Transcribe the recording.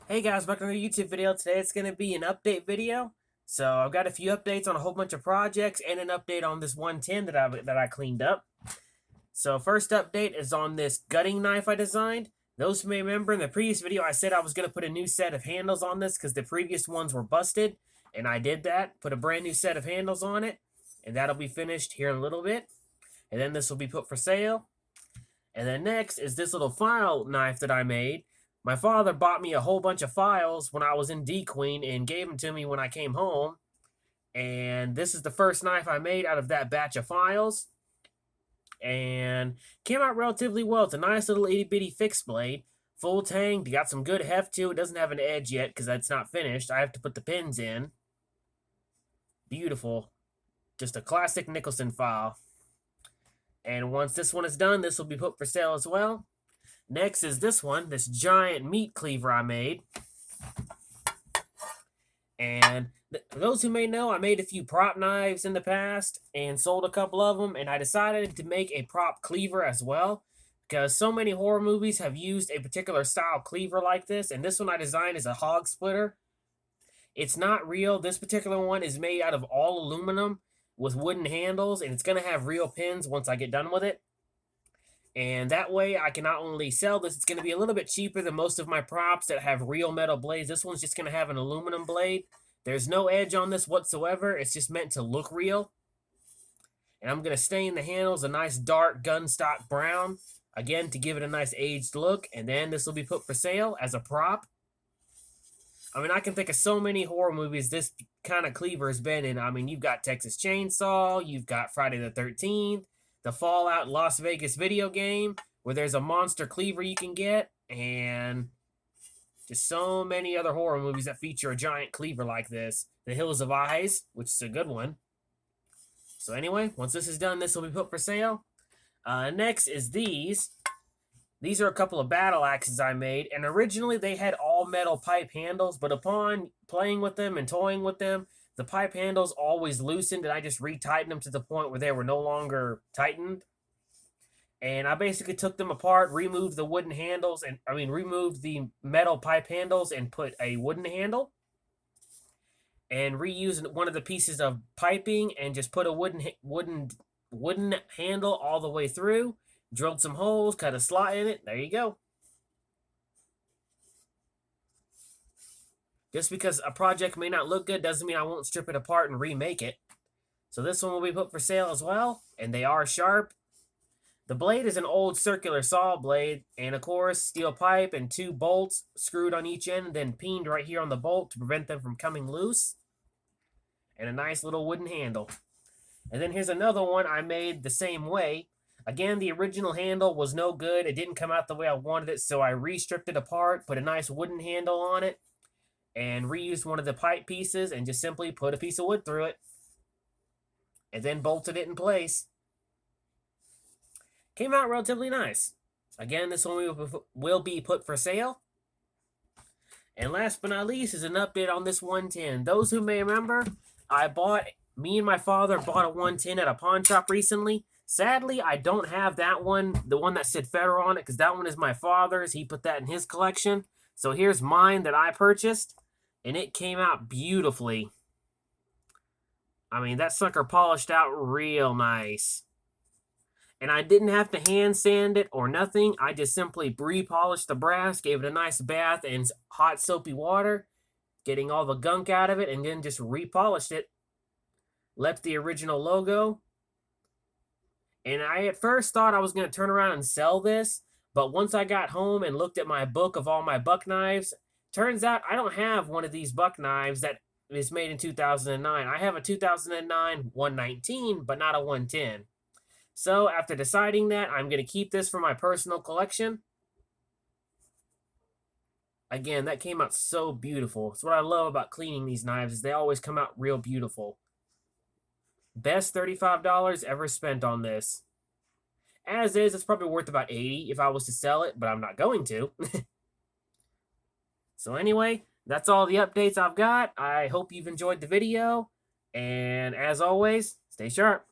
Hey guys, welcome to the YouTube video. Today it's going to be an update video. So I've got a few updates on a whole bunch of projects and an update on this 110 that I cleaned up. So first update is on this gutting knife I designed. Those who may remember in the previous video I said I was going to put a new set of handles on this because the previous ones were busted. And I did that, put a brand new set of handles on it. And that'll be finished here in a little bit. And then this will be put for sale. And then next is this little file knife that I made. My father bought me a whole bunch of files when I was in D Queen and gave them to me when I came home. And this is the first knife I made out of that batch of files. And came out relatively well. It's a nice little itty bitty fixed blade. Full tang, got some good heft to it. Doesn't have an edge yet because that's not finished. I have to put the pins in. Beautiful. Just a classic Nicholson file. And once this one is done, this will be put for sale as well. Next is this one, this giant meat cleaver I made. And for those who may know, I made a few prop knives in the past and sold a couple of them. And I decided to make a prop cleaver as well because so many horror movies have used a particular style cleaver like this. And this one I designed is a hog splitter. It's not real. This particular one is made out of all aluminum with wooden handles. And it's going to have real pins once I get done with it. And that way I can not only sell this, it's going to be a little bit cheaper than most of my props that have real metal blades. This one's just going to have an aluminum blade. There's no edge on this whatsoever. It's just meant to look real. And I'm going to stain the handles a nice dark gunstock brown. Again, to give it a nice aged look. And then this will be put for sale as a prop. I mean, I can think of so many horror movies this kind of cleaver has been in. I mean, you've got Texas Chainsaw. You've got Friday the 13th. The Fallout Las Vegas video game where there's a monster cleaver you can get, and just so many other horror movies that feature a giant cleaver like this. The Hills of Eyes, which is a good one. So anyway, once this is done, this will be put for sale. Next is these. These are a couple of battle axes I made, and originally they had all metal pipe handles, but upon playing with them and toying with them, the pipe handles always loosened, and I just retightened them to the point where they were no longer tightened. And I basically took them apart, removed the wooden handles, removed the metal pipe handles and put a wooden handle. And reused one of the pieces of piping and just put a wooden handle all the way through. Drilled some holes, cut a slot in it. There you go. Just because a project may not look good doesn't mean I won't strip it apart and remake it. So this one will be put for sale as well, and they are sharp. The blade is an old circular saw blade, and of course, steel pipe and 2 bolts screwed on each end, then pinned right here on the bolt to prevent them from coming loose. And a nice little wooden handle. And then here's another one I made the same way. Again, the original handle was no good. It didn't come out the way I wanted it, so I re-stripped it apart, put a nice wooden handle on it, and reused one of the pipe pieces and just simply put a piece of wood through it. And then bolted it in place. Came out relatively nice. Again, this one will be put for sale. And last but not least is an update on this 110. Those who may remember, me and my father bought a 110 at a pawn shop recently. Sadly, I don't have that one, the one that said Federal on it, because that one is my father's. He put that in his collection. So here's mine that I purchased, and it came out beautifully. I mean, that sucker polished out real nice. And I didn't have to hand sand it or nothing. I just simply re-polished the brass, gave it a nice bath in hot soapy water, getting all the gunk out of it, and then just re-polished it. Left the original logo. And I at first thought I was going to turn around and sell this, but once I got home and looked at my book of all my buck knives, turns out I don't have one of these buck knives that is made in 2009. I have a 2009 119, but not a 110. So after deciding that, I'm going to keep this for my personal collection. Again, that came out so beautiful. It's what I love about cleaning these knives is they always come out real beautiful. Best $35 ever spent on this. As is, it's probably worth about $80 if I was to sell it, but I'm not going to. So anyway, that's all the updates I've got. I hope you've enjoyed the video. And as always, stay sharp.